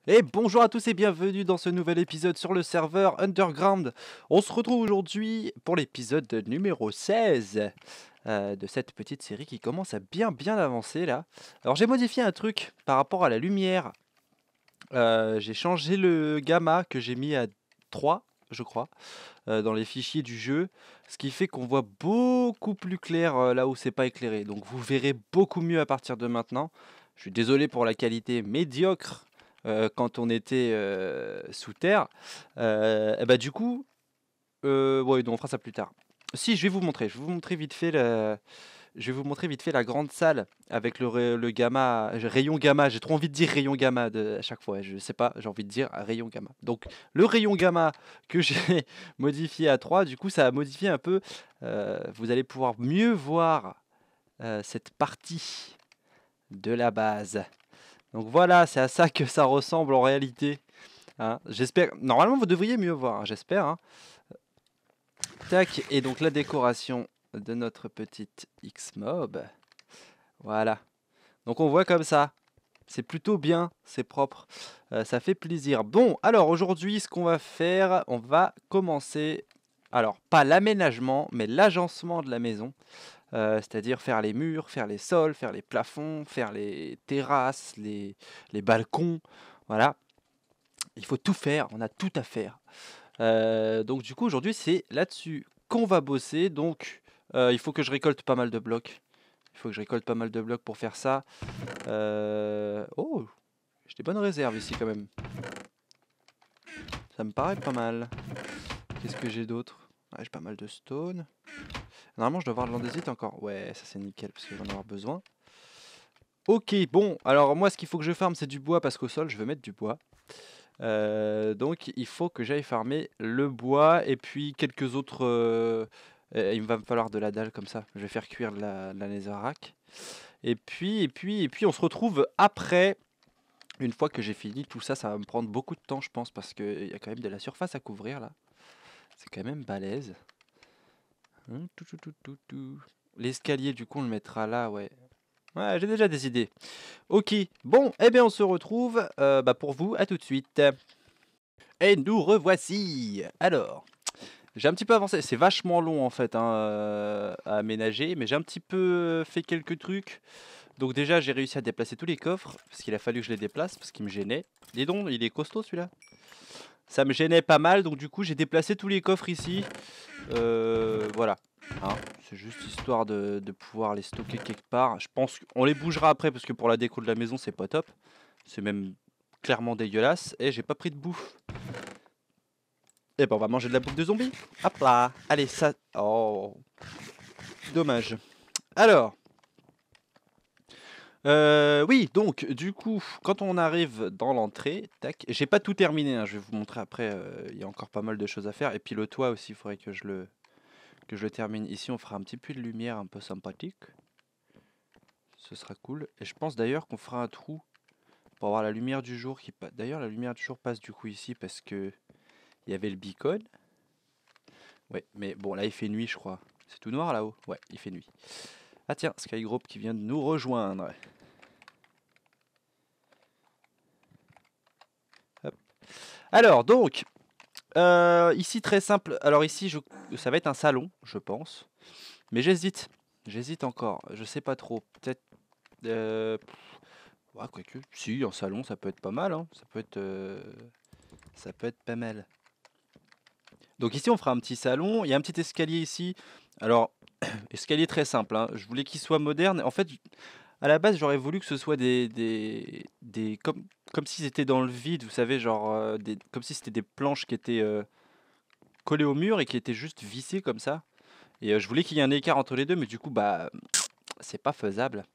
Et bonjour à tous et bienvenue dans ce nouvel épisode sur le serveur Underground. On se retrouve aujourd'hui pour l'épisode numéro 16 de cette petite série qui commence à bien avancer là. Alors j'ai modifié un truc par rapport à la lumière. J'ai changé le gamma que j'ai mis à 3 je crois dans les fichiers du jeu. Ce qui fait qu'on voit beaucoup plus clair là où c'est pas éclairé. Donc vous verrez beaucoup mieux à partir de maintenant. Je suis désolé pour la qualité médiocre quand on était sous terre. Et bah du coup, ouais, donc on fera ça plus tard. Si, je vais vous montrer. Je vais vous montrer vite fait je vais vous montrer vite fait la grande salle avec le gamma, rayon gamma. J'ai trop envie de dire rayon gamma à chaque fois. Je sais pas, j'ai envie de dire rayon gamma. Donc le rayon gamma que j'ai modifié à 3, du coup ça a modifié un peu. Vous allez pouvoir mieux voir cette partie de la base. Donc voilà, c'est à ça que ça ressemble en réalité, hein. J'espère. Normalement vous devriez mieux voir, hein, j'espère, hein. Tac, et donc la décoration de notre petite X-Mob. Voilà. Donc on voit comme ça. C'est plutôt bien, c'est propre, ça fait plaisir. Bon, alors aujourd'hui, ce qu'on va faire, on va commencer, alors pas l'aménagement, mais l'agencement de la maison. C'est-à-dire faire les murs, faire les sols, faire les plafonds, faire les terrasses, les balcons. Voilà, il faut tout faire, on a tout à faire. Donc du coup, aujourd'hui, c'est là-dessus qu'on va bosser. Donc, il faut que je récolte pas mal de blocs. Il faut que je récolte pas mal de blocs pour faire ça. Oh, j'ai des bonnes réserves ici quand même. Ça me paraît pas mal. Qu'est-ce que j'ai d'autre? Ouais, j'ai pas mal de stone. Normalement, je dois avoir de l'andésite encore. Ouais, ça c'est nickel parce que j'en ai avoir besoin. Ok, bon, alors moi, ce qu'il faut que je farme, c'est du bois parce qu'au sol, je veux mettre du bois. Donc, il faut que j'aille farmer le bois et puis quelques autres. Il va me falloir de la dalle comme ça. Je vais faire cuire de la netherrack. Et puis, on se retrouve après. Une fois que j'ai fini tout ça, ça va me prendre beaucoup de temps, je pense, parce qu'il y a quand même de la surface à couvrir là. C'est quand même balèze. Tout, tout, tout, tout, tout. L'escalier, du coup, on le mettra là, ouais. Ouais, j'ai déjà des idées. Ok, bon, eh bien, on se retrouve pour vous, à tout de suite. Et nous revoici. Alors, j'ai un petit peu avancé. C'est vachement long en fait, hein, à aménager, mais j'ai un petit peu fait quelques trucs. Donc déjà, j'ai réussi à déplacer tous les coffres, parce qu'il a fallu que je les déplace, parce qu'il me gênait. Dis donc, il est costaud celui-là. Ça me gênait pas mal, donc du coup j'ai déplacé tous les coffres ici. Voilà. Hein, c'est juste histoire de pouvoir les stocker quelque part. Je pense qu'on les bougera après parce que pour la déco de la maison c'est pas top. C'est même clairement dégueulasse. Et j'ai pas pris de bouffe. Et ben on va manger de la bouffe de zombie. Hop là. Allez, ça. Oh. Dommage. Alors. Oui, donc du coup, quand on arrive dans l'entrée, tac, j'ai pas tout terminé, hein, je vais vous montrer après, il y a encore pas mal de choses à faire. Et puis le toit aussi, il faudrait que je le termine. Ici, on fera un petit peu de lumière un peu sympathique. Ce sera cool. Et je pense d'ailleurs qu'on fera un trou pour avoir la lumière du jour qui passe. D'ailleurs, la lumière du jour passe du coup ici parce que il y avait le beacon. Ouais, mais bon, là il fait nuit, je crois. C'est tout noir là-haut? Ouais, il fait nuit. Ah tiens, Skygroup qui vient de nous rejoindre. Hop. Alors, donc, ici très simple. Alors ici, ça va être un salon, je pense. Mais j'hésite. J'hésite encore. Je sais pas trop. Peut-être. Ouais, quoique. Si, un salon, ça peut être pas mal, hein. Ça peut être pas mal. Donc ici, on fera un petit salon. Il y a un petit escalier ici. Alors, escalier très simple, hein. Je voulais qu'il soit moderne. En fait, à la base, j'aurais voulu que ce soit comme si c'était dans le vide, vous savez, genre, comme si c'était des planches qui étaient collées au mur et qui étaient juste vissées comme ça. Et je voulais qu'il y ait un écart entre les deux, mais du coup, bah, c'est pas faisable.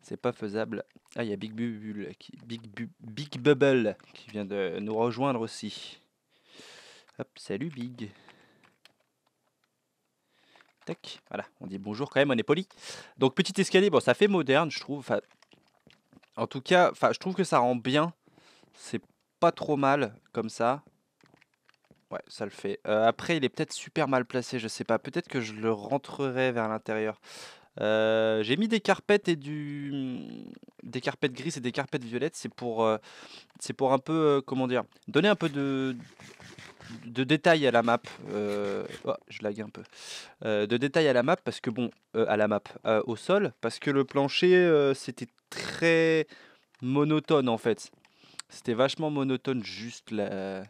C'est pas faisable. Ah, il y a Big Bubble qui vient de nous rejoindre aussi. Hop, salut Big. Tac, voilà, on dit bonjour quand même, on est poli. Donc petit escalier, bon, ça fait moderne, je trouve. Enfin, en tout cas, enfin, je trouve que ça rend bien. C'est pas trop mal comme ça. Ouais, ça le fait. Après, il est peut-être super mal placé, je sais pas. Peut-être que je le rentrerai vers l'intérieur. J'ai mis des carpettes et des carpettes grises et des carpettes violettes. C'est pour un peu, comment dire, donner un peu de détails à la map. Oh, je lag un peu. De détails à la map parce que bon, à la map, au sol, parce que le plancher, c'était très monotone en fait. C'était vachement monotone, juste le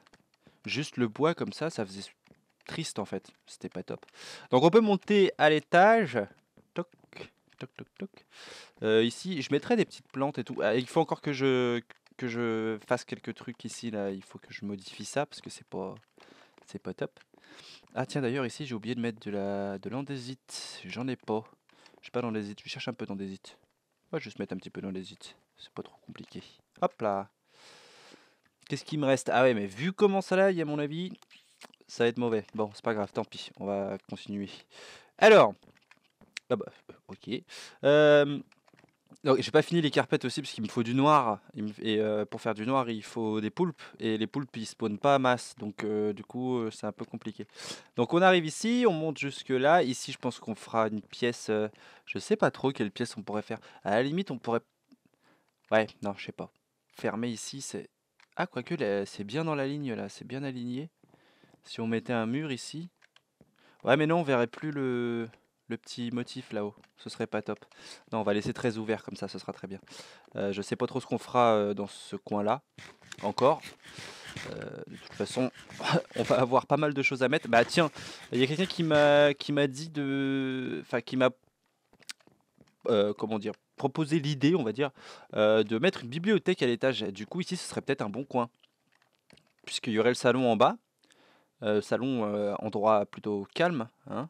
bois comme ça faisait triste en fait. C'était pas top. Donc on peut monter à l'étage. Toc, toc, toc, toc. Ici, je mettrai des petites plantes et tout. Ah, il faut encore que je fasse quelques trucs ici là. Il faut que je modifie ça parce que c'est pas top. Ah tiens d'ailleurs ici j'ai oublié de mettre de l'andésite. J'en ai pas. J'ai pas d'andésite. Je cherche un peu d'andésite. On va juste mettre un petit peu d'andésite. C'est pas trop compliqué. Hop là. Qu'est-ce qui me reste? Ah ouais mais vu comment ça là, à mon avis, ça va être mauvais. Bon c'est pas grave, tant pis. On va continuer. Alors. Ah bah ok. Donc, j'ai pas fini les carpettes aussi parce qu'il me faut du noir. Et pour faire du noir, il faut des poulpes. Et les poulpes, ils spawnent pas à masse. Donc, du coup, c'est un peu compliqué. Donc, on arrive ici, on monte jusque là. Ici, je pense qu'on fera une pièce. Je sais pas trop quelle pièce on pourrait faire. À la limite, on pourrait. Ouais, non, je sais pas. Fermer ici, c'est. Ah, quoique, c'est bien dans la ligne là. C'est bien aligné. Si on mettait un mur ici. Ouais, mais non, on verrait plus le petit motif là-haut. Ce serait pas top. Non, on va laisser très ouvert comme ça, ce sera très bien. Je sais pas trop ce qu'on fera dans ce coin-là, encore. De toute façon, on va avoir pas mal de choses à mettre. Bah tiens, il y a quelqu'un qui m'a dit de, enfin qui m'a, comment dire, proposé l'idée, on va dire, de mettre une bibliothèque à l'étage. Du coup, ici, ce serait peut-être un bon coin, puisqu'il y aurait le salon en bas, salon endroit plutôt calme, hein.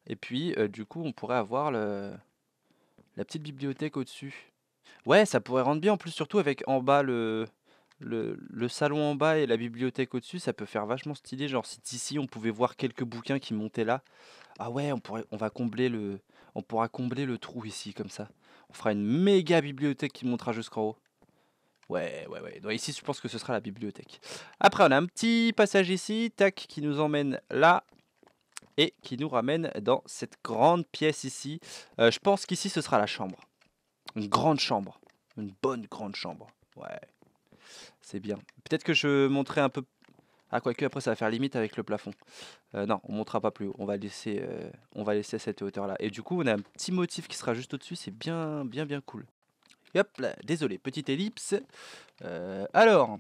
Et puis, du coup, on pourrait avoir la petite bibliothèque au-dessus. Ouais, ça pourrait rendre bien en plus, surtout avec en bas le salon en bas et la bibliothèque au-dessus, ça peut faire vachement stylé. Genre si d'ici on pouvait voir quelques bouquins qui montaient là. Ah ouais, on pourra combler le trou ici comme ça. On fera une méga bibliothèque qui montera jusqu'en haut. Ouais, ouais, ouais. Donc ici, je pense que ce sera la bibliothèque. Après, on a un petit passage ici, tac, qui nous emmène là et qui nous ramène dans cette grande pièce ici. Je pense qu'ici, ce sera la chambre. Une grande chambre. Une bonne grande chambre. Ouais, c'est bien. Peut-être que je monterai un peu. Ah, quoique après ça va faire limite avec le plafond. Non, on montera pas plus haut. On va laisser à cette hauteur-là. Et du coup, on a un petit motif qui sera juste au-dessus. C'est bien, bien, bien cool. Et hop là, désolé, petite ellipse. Alors,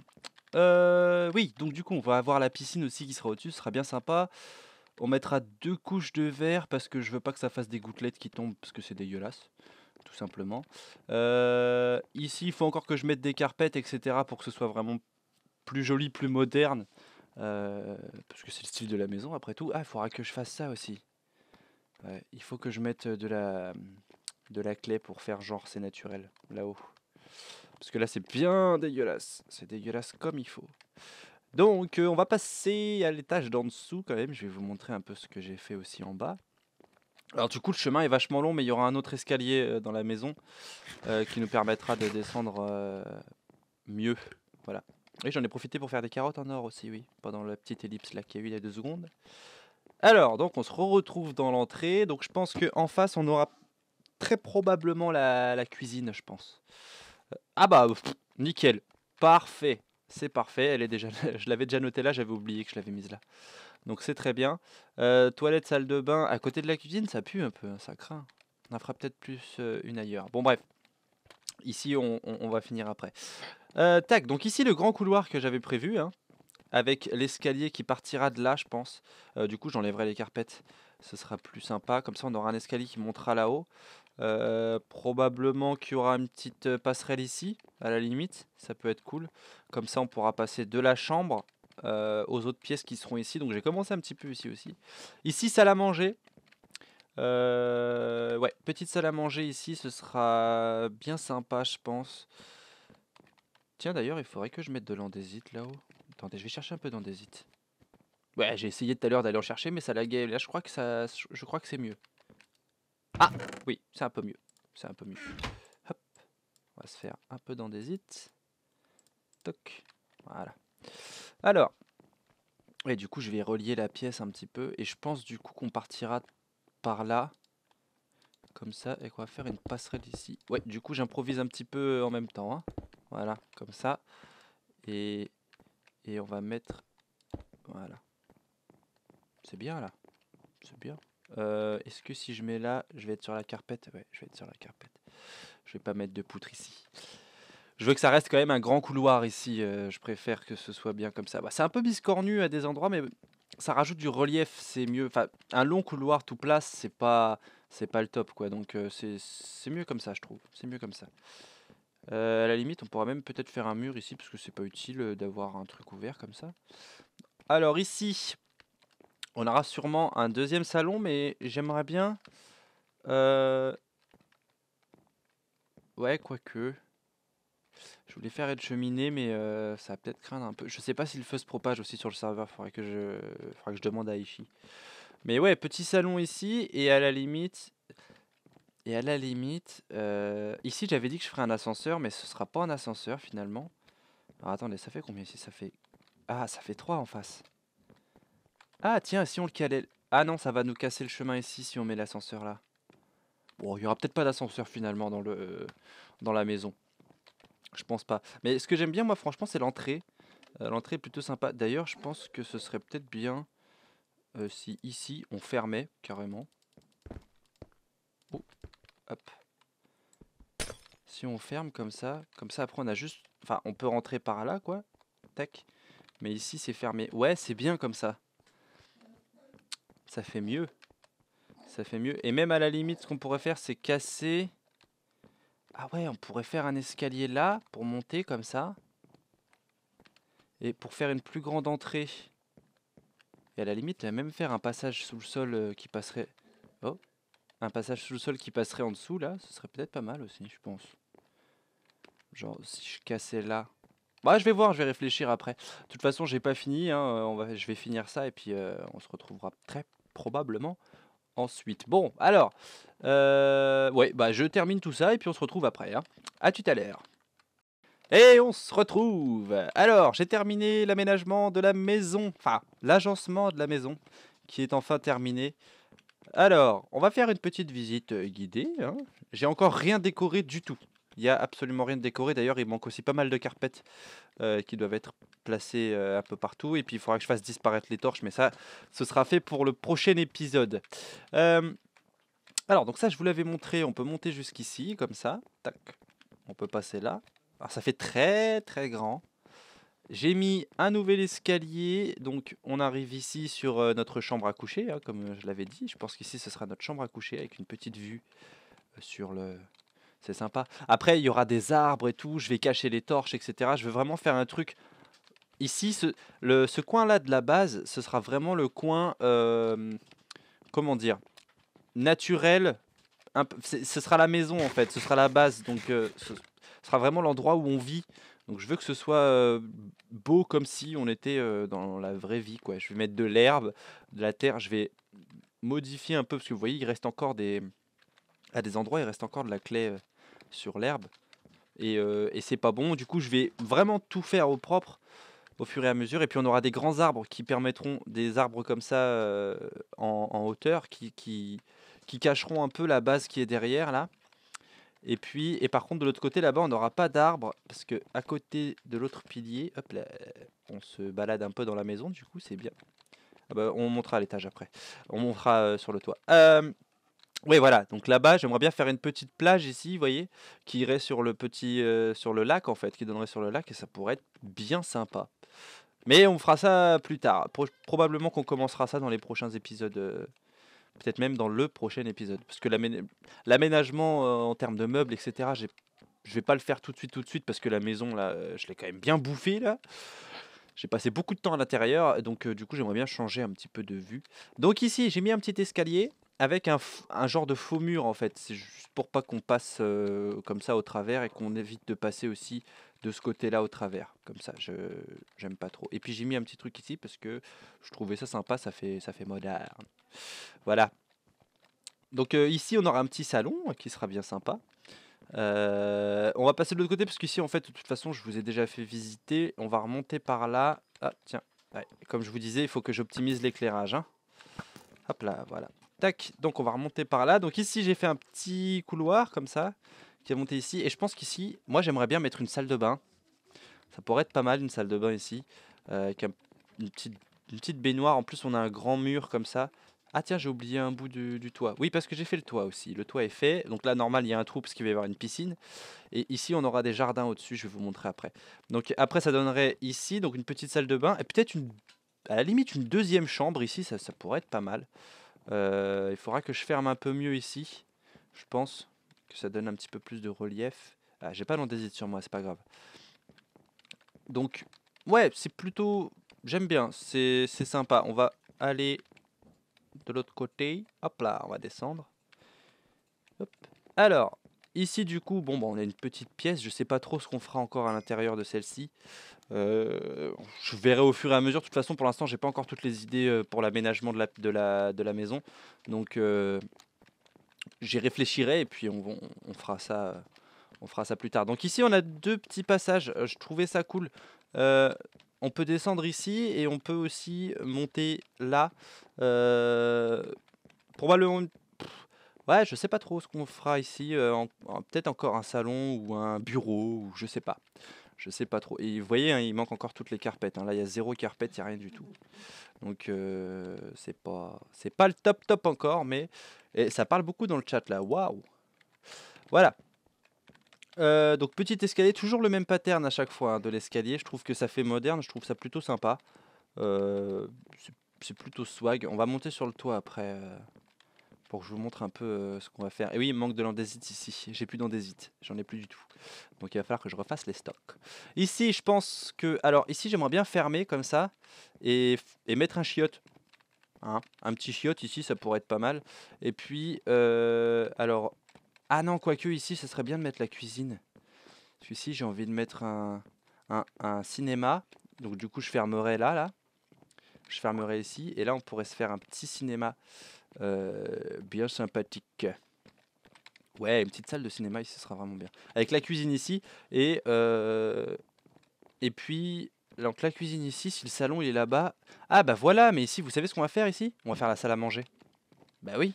oui, donc du coup, on va avoir la piscine aussi qui sera au-dessus. Ce sera bien sympa. On mettra 2 couches de verre parce que je veux pas que ça fasse des gouttelettes qui tombent parce que c'est dégueulasse. Tout simplement. Ici, il faut encore que je mette des carpettes, etc. pour que ce soit vraiment plus joli, plus moderne. Parce que c'est le style de la maison après tout. Ah, il faudra que je fasse ça aussi. Ouais, il faut que je mette de la clé pour faire genre c'est naturel là-haut. Parce que là c'est bien dégueulasse. C'est dégueulasse comme il faut. Donc on va passer à l'étage d'en dessous quand même. Je vais vous montrer un peu ce que j'ai fait aussi en bas. Alors du coup le chemin est vachement long mais il y aura un autre escalier dans la maison qui nous permettra de descendre mieux. Voilà. Et j'en ai profité pour faire des carottes en or aussi, oui, pendant la petite ellipse là qu'il y a eu il y a 2 secondes. Alors, donc on se retrouve dans l'entrée. Donc je pense qu'en face, on aura très probablement la cuisine, je pense. Ah bah, nickel. Parfait. C'est parfait. Elle est déjà, je l'avais déjà noté là, j'avais oublié que je l'avais mise là. Donc c'est très bien. Toilette, salle de bain, à côté de la cuisine, ça pue un peu, hein, ça craint. On en fera peut-être plus une ailleurs. Bon bref, ici on va finir après. Tac, donc ici le grand couloir que j'avais prévu, hein, avec l'escalier qui partira de là, je pense. Du coup, j'enlèverai les carpettes. Ce sera plus sympa. Comme ça, on aura un escalier qui montera là-haut. Probablement qu'il y aura une petite passerelle ici, à la limite. Ça peut être cool. Comme ça, on pourra passer de la chambre aux autres pièces qui seront ici. Donc, j'ai commencé un petit peu ici aussi. Ici, salle à manger. Ouais, petite salle à manger ici, ce sera bien sympa, je pense. Tiens, d'ailleurs, il faudrait que je mette de l'andésite là-haut. Attendez, je vais chercher un peu d'andésite. Ouais, j'ai essayé tout à l'heure d'aller en chercher, mais ça laguait. Là, je crois que c'est mieux. Ah, oui, c'est un peu mieux. C'est un peu mieux. Hop, on va se faire un peu d'andésite. Toc, voilà. Alors, et du coup, je vais relier la pièce un petit peu. Et je pense du coup qu'on partira par là. comme ça, et qu'on va faire une passerelle ici. Ouais, du coup j'improvise un petit peu en même temps, hein. Voilà, comme ça. Et on va mettre... Voilà. C'est bien là. C'est bien. Est-ce que si je mets là, je vais être sur la carpette? Ouais, je vais être sur la carpette. Je vais pas mettre de poutre ici. Je veux que ça reste quand même un grand couloir ici. Je préfère que ce soit bien comme ça. Bah, c'est un peu biscornu à des endroits, mais ça rajoute du relief. C'est mieux. Enfin, un long couloir tout place, c'est pas le top, quoi. Donc c'est mieux comme ça, je trouve. C'est mieux comme ça. À la limite, on pourra même peut-être faire un mur ici, parce que c'est pas utile d'avoir un truc ouvert comme ça. Alors ici, on aura sûrement un deuxième salon, mais j'aimerais bien... Ouais, quoique... Je voulais faire une cheminée, mais ça va peut-être craindre un peu. Je sais pas si le feu se propage aussi sur le serveur, faudrait que je demande à Aishi. Mais ouais, petit salon ici, et à la limite... ici j'avais dit que je ferais un ascenseur, mais ce sera pas un ascenseur finalement. Alors attendez, ça fait combien ici? Ça fait... Ah, ça fait 3 en face. Ah tiens, si on le calait... Ah non, ça va nous casser le chemin ici si on met l'ascenseur là. Bon, il y aura peut-être pas d'ascenseur finalement dans la maison. Je pense pas. Mais ce que j'aime bien moi franchement c'est l'entrée. L'entrée est plutôt sympa. D'ailleurs je pense que ce serait peut-être bien si ici on fermait carrément. Oh, hop. Si on ferme comme ça après on a juste... Enfin on peut rentrer par là quoi. Tac. Mais ici c'est fermé. Ouais c'est bien comme ça. Ça fait mieux. Ça fait mieux. Et même à la limite ce qu'on pourrait faire c'est casser... Ah ouais on pourrait faire un escalier là pour monter comme ça. Et pour faire une plus grande entrée. Et à la limite, même faire un passage sous le sol qui passerait... Oh, un passage sous le sol qui passerait en dessous, là, ce serait peut-être pas mal aussi, je pense. Genre, si je cassais là... Bah, je vais voir, je vais réfléchir après. De toute façon, j'ai pas fini, hein, je vais finir ça et puis on se retrouvera très probablement ensuite. Bon, alors, ouais, bah je termine tout ça et puis on se retrouve après, hein. À tout à l'heure. Et on se retrouve. Alors, j'ai terminé l'aménagement de la maison, enfin, l'agencement de la maison, qui est enfin terminé. Alors, on va faire une petite visite guidée, hein. J'ai encore rien décoré du tout. Il y a absolument rien de décoré. D'ailleurs, il manque aussi pas mal de carpettes qui doivent être placées un peu partout. Et puis, il faudra que je fasse disparaître les torches, mais ça, ce sera fait pour le prochain épisode. Alors, donc ça, je vous l'avais montré. On peut monter jusqu'ici, comme ça. Tac. On peut passer là. Alors, ça fait très, très grand. J'ai mis un nouvel escalier, donc on arrive ici sur notre chambre à coucher, hein, comme je l'avais dit. Je pense qu'ici ce sera notre chambre à coucher avec une petite vue sur le... C'est sympa. Après, il y aura des arbres et tout, je vais cacher les torches, etc. Je veux vraiment faire un truc... Ici, ce coin-là de la base, ce sera vraiment le coin, comment dire, naturel. Ce sera la maison en fait, ce sera la base, donc ce sera vraiment l'endroit où on vit. Donc je veux que ce soit beau comme si on était dans la vraie vie, quoi. Je vais mettre de l'herbe, de la terre, je vais modifier un peu parce que vous voyez, il reste encore à des endroits, il reste encore de la claie sur l'herbe et c'est pas bon. Du coup, je vais vraiment tout faire au propre au fur et à mesure. Et puis on aura des grands arbres qui permettront, des arbres comme ça en hauteur, qui cacheront un peu la base qui est derrière là. Et puis, et par contre de l'autre côté là-bas on n'aura pas d'arbre parce que à côté de l'autre pilier, hop là, on se balade un peu dans la maison, du coup c'est bien. Ah bah, on montera à l'étage après. On montera sur le toit. Oui voilà, donc là-bas j'aimerais bien faire une petite plage ici, vous voyez, qui irait sur le petit, sur le lac en fait, qui donnerait sur le lac et ça pourrait être bien sympa. Mais on fera ça plus tard. Probablement qu'on commencera ça dans les prochains épisodes. Peut-être même dans le prochain épisode. Parce que l'aménagement en termes de meubles, etc., je vais pas le faire tout de suite, parce que la maison, là, je l'ai quand même bien bouffée, là. J'ai passé beaucoup de temps à l'intérieur, donc du coup, j'aimerais bien changer un petit peu de vue. Donc ici, j'ai mis un petit escalier avec un genre de faux mur, en fait. C'est juste pour pas qu'on passe comme ça au travers et qu'on évite de passer aussi de ce côté-là au travers. Comme ça, j'aime pas trop. Et puis j'ai mis un petit truc ici parce que je trouvais ça sympa, ça fait moderne. Voilà. Donc ici, on aura un petit salon qui sera bien sympa. On va passer de l'autre côté parce qu'ici, en fait, de toute façon, je vous ai déjà fait visiter. On va remonter par là. Ah, tiens. Ouais, comme je vous disais, il faut que j'optimise l'éclairage, hein. Hop là, voilà. Tac, donc on va remonter par là. Donc ici j'ai fait un petit couloir comme ça, qui est monté ici. Et je pense qu'ici, moi j'aimerais bien mettre une salle de bain. Ça pourrait être pas mal une salle de bain ici. Avec une petite baignoire. En plus on a un grand mur comme ça. Ah tiens, j'ai oublié un bout du toit. Oui, parce que j'ai fait le toit aussi. Le toit est fait. Donc là normal il y a un trou parce qu'il va y avoir une piscine. Et ici on aura des jardins au-dessus, je vais vous montrer après. Donc après ça donnerait ici donc une petite salle de bain. Et peut-être à la limite une deuxième chambre ici, ça pourrait être pas mal. Il faudra que je ferme un peu mieux ici. Je pense que ça donne un petit peu plus de relief. Ah, j'ai pas l'andésite sur moi, c'est pas grave. Donc, ouais, c'est plutôt... J'aime bien, c'est sympa. On va aller de l'autre côté. Hop là, on va descendre. Hop. Alors, ici du coup, bon, bah, on a une petite pièce. Je sais pas trop ce qu'on fera encore à l'intérieur de celle-ci. Je verrai au fur et à mesure. De toute façon, pour l'instant, j'ai pas encore toutes les idées pour l'aménagement de la maison. Donc, j'y réfléchirai et puis on fera ça. On fera ça plus tard. Donc ici, on a deux petits passages. Je trouvais ça cool. Euh, on peut descendre ici et on peut aussi monter là. Euh, Probablement. Ouais, je sais pas trop ce qu'on fera ici. Peut-être encore un salon ou un bureau ou je sais pas. Je sais pas trop. Et vous voyez, hein, il manque encore toutes les carpettes, hein. Là, il y a zéro carpette, il n'y a rien du tout. Donc c'est pas le top top encore, mais et ça parle beaucoup dans le chat là. Waouh. Voilà. Donc petit escalier, toujours le même pattern à chaque fois, hein, de l'escalier. Je trouve que ça fait moderne, je trouve ça plutôt sympa. Euh, c'est plutôt swag. On va monter sur le toit après pour que je vous montre un peu ce qu'on va faire. Et oui, il me manque de l'andésite ici. J'ai plus d'andésite, j'en ai plus du tout. Donc il va falloir que je refasse les stocks. Ici, je pense que... Alors ici, j'aimerais bien fermer comme ça et mettre un chiotte. Hein. Un petit chiotte ici, ça pourrait être pas mal. Et puis, alors... Ah non, quoique ici, ça serait bien de mettre la cuisine. Parce que ici, j'ai envie de mettre un cinéma. Donc du coup, je fermerai là. Je fermerai ici. Et là, on pourrait se faire un petit cinéma bien sympathique. Ouais, une petite salle de cinéma ici, ce sera vraiment bien. Avec la cuisine ici. Et puis, donc la cuisine ici, si le salon il est là-bas. Ah bah voilà, mais ici, vous savez ce qu'on va faire ici? On va faire la salle à manger. Bah oui,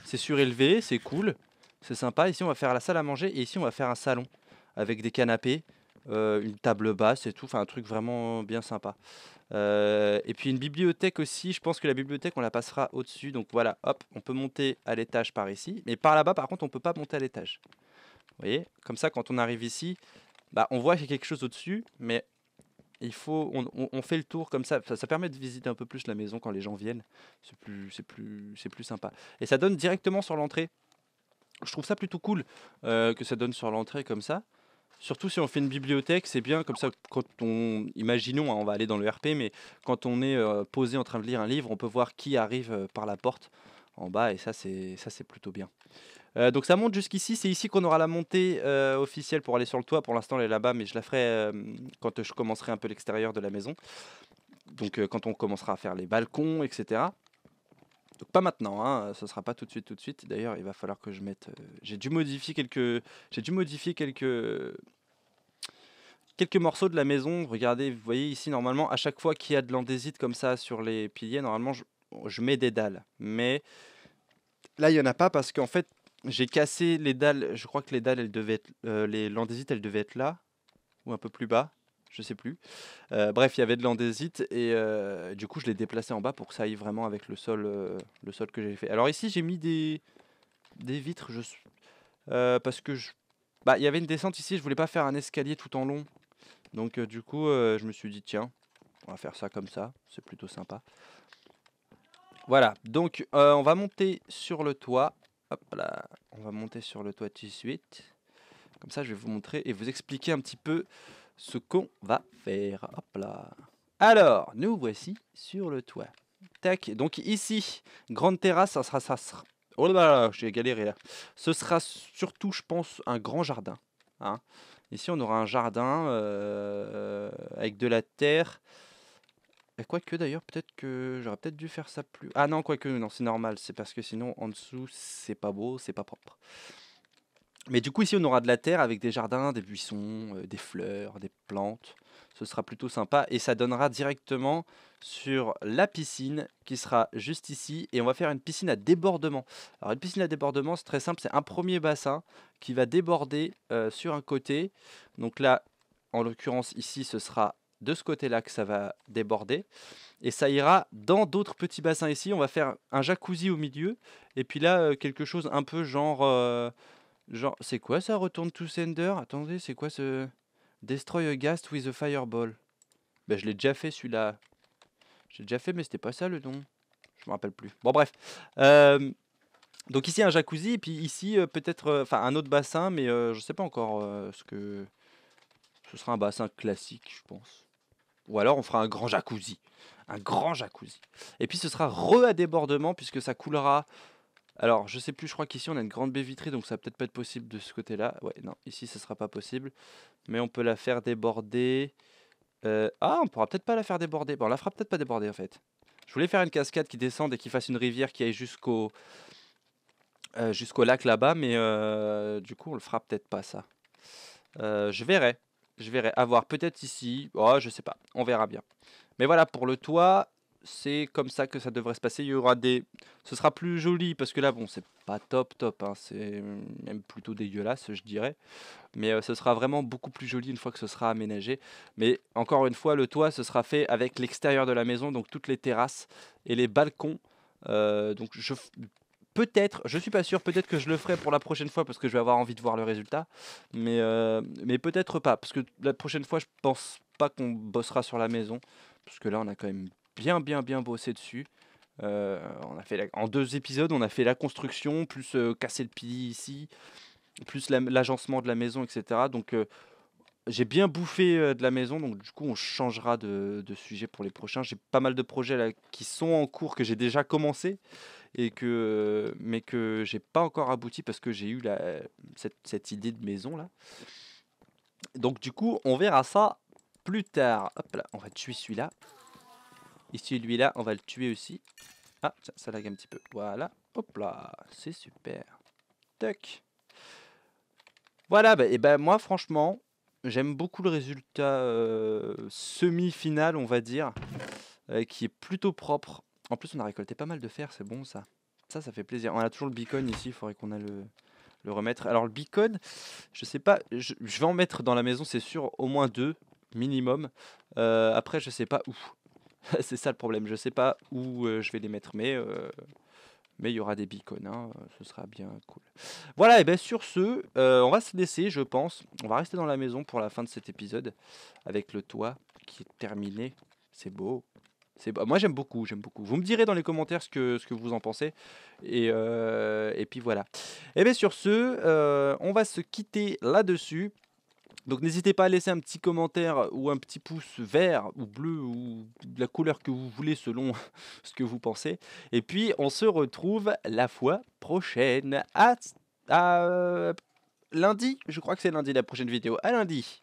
c'est surélevé, c'est cool. C'est sympa. Ici, on va faire la salle à manger. Et ici, on va faire un salon. Avec des canapés, une table basse et tout, enfin un truc vraiment bien sympa. Et puis une bibliothèque aussi, je pense que la bibliothèque on la passera au-dessus, donc voilà, hop, on peut monter à l'étage par ici, mais par là-bas par contre on peut pas monter à l'étage. Vous voyez, comme ça quand on arrive ici, bah, on voit qu'il y a quelque chose au-dessus, mais on fait le tour comme ça permet de visiter un peu plus la maison quand les gens viennent, c'est plus sympa. Et ça donne directement sur l'entrée. Je trouve ça plutôt cool que ça donne sur l'entrée comme ça. Surtout si on fait une bibliothèque, c'est bien comme ça quand imaginons, hein, on va aller dans le RP, mais quand on est posé en train de lire un livre, on peut voir qui arrive par la porte en bas et ça c'est plutôt bien. Donc ça monte jusqu'ici, c'est ici qu'on aura la montée officielle pour aller sur le toit. Pour l'instant elle est là-bas, mais je la ferai quand je commencerai un peu l'extérieur de la maison. Donc quand on commencera à faire les balcons, etc. Donc pas maintenant, hein, ce sera pas tout de suite, tout de suite. D'ailleurs, il va falloir que je mette. J'ai dû modifier quelques morceaux de la maison. Regardez, vous voyez ici, normalement, à chaque fois qu'il y a de l'andésite comme ça sur les piliers, normalement, je mets des dalles. Mais là, il n'y en a pas parce qu'en fait, j'ai cassé les dalles. Je crois que les dalles, elles devaient être, l'andésite, elle devait être là, ou un peu plus bas. Je sais plus. Bref, il y avait de l'andésite et du coup, je l'ai déplacé en bas pour que ça aille vraiment avec le sol que j'ai fait. Alors ici, j'ai mis des vitres, parce que bah, il y avait une descente ici. Je voulais pas faire un escalier tout en long. Donc du coup, je me suis dit tiens, on va faire ça comme ça, c'est plutôt sympa. Voilà, donc on va monter sur le toit. Hop là, on va monter sur le toit tout de suite. Comme ça, je vais vous montrer et vous expliquer un petit peu ce qu'on va faire. Hop là. Alors, nous voici sur le toit. Tac, donc ici, grande terrasse, ça sera. Oh là là, j'ai galéré là. Ce sera surtout, je pense, un grand jardin. Hein. Ici, on aura un jardin avec de la terre. Et quoique d'ailleurs, peut-être que j'aurais peut-être dû faire ça plus. Ah non, quoique, non, c'est normal. C'est parce que sinon, en dessous, c'est pas beau, c'est pas propre. Mais du coup, ici, on aura de la terre avec des jardins, des buissons, des fleurs, des plantes. Ce sera plutôt sympa et ça donnera directement sur la piscine qui sera juste ici et on va faire une piscine à débordement. Alors une piscine à débordement, c'est très simple, c'est un premier bassin qui va déborder sur un côté. Donc là, en l'occurrence ici, ce sera de ce côté-là que ça va déborder. Et ça ira dans d'autres petits bassins ici. On va faire un jacuzzi au milieu. Et puis là, quelque chose un peu genre... genre, c'est quoi ça, Return to Sender? Attendez, c'est quoi ce... Destroy a ghast with a fireball. Ben, je l'ai déjà fait celui-là. J'ai déjà fait, mais c'était pas ça le nom. Je me rappelle plus. Bon, bref. Donc ici, un jacuzzi. Et puis ici, peut-être... Enfin, un autre bassin, mais je sais pas encore ce que... Ce sera un bassin classique, je pense. Ou alors, on fera un grand jacuzzi. Un grand jacuzzi. Et puis, ce sera à débordement, puisque ça coulera... Alors, je sais plus, je crois qu'ici, on a une grande baie vitrée, donc ça va peut-être pas être possible de ce côté-là. Ouais, non, ici, ce sera pas possible. Mais on peut la faire déborder... Ah, on pourra peut-être pas la faire déborder. Bon, on la fera peut-être pas déborder en fait. Je voulais faire une cascade qui descende et qui fasse une rivière qui aille jusqu'au lac là-bas, mais du coup, on le fera peut-être pas ça. Je verrai. Je verrai. À voir. Peut-être ici. Oh, je sais pas. On verra bien. Mais voilà, pour le toit, c'est comme ça que ça devrait se passer. Il y aura des... Ce sera plus joli parce que là, bon, c'est pas top top, hein. C'est même plutôt dégueulasse, je dirais. Mais ce sera vraiment beaucoup plus joli une fois que ce sera aménagé. Mais encore une fois, le toit, ce sera fait avec l'extérieur de la maison, donc toutes les terrasses et les balcons. Donc peut-être, je suis pas sûr, peut-être que je le ferai pour la prochaine fois parce que je vais avoir envie de voir le résultat. Mais peut-être pas, parce que la prochaine fois, je pense pas qu'on bossera sur la maison. Parce que là, on a quand même bien bossé dessus. On a fait en 2 épisodes, on a fait la construction, plus casser le pilier ici, plus l'agencement de la maison, etc. Donc j'ai bien bouffé de la maison, donc du coup on changera de sujet pour les prochains. J'ai pas mal de projets là qui sont en cours, que j'ai déjà commencé, mais que j'ai pas encore abouti parce que j'ai eu cette idée de maison là. Donc du coup on verra ça plus tard. Hop là, on va tuer celui-là. Et celui-là, on va le tuer aussi. Ah, ça lag un petit peu. Voilà, hop là, c'est super. Tac. Voilà, et ben moi franchement, j'aime beaucoup le résultat semi-final, on va dire, qui est plutôt propre. En plus, on a récolté pas mal de fer, c'est bon ça. Ça fait plaisir. On a toujours le beacon ici, il faudrait qu'on a le remettre. Alors le beacon, je sais pas, je vais en mettre dans la maison, c'est sûr, au moins 2 minimum. Après, je sais pas où. C'est ça le problème, je sais pas où je vais les mettre, mais il y aura des beacons, hein, ce sera bien cool. Voilà, et bien sur ce, on va se laisser, je pense. On va rester dans la maison pour la fin de cet épisode, avec le toit qui est terminé. C'est beau. C'est beau. Moi j'aime beaucoup, j'aime beaucoup. Vous me direz dans les commentaires ce que vous en pensez. Et puis voilà. Et bien sur ce, on va se quitter là-dessus. Donc n'hésitez pas à laisser un petit commentaire ou un petit pouce vert ou bleu ou de la couleur que vous voulez selon ce que vous pensez. Et puis on se retrouve la fois prochaine à lundi. Je crois que c'est lundi la prochaine vidéo. À lundi.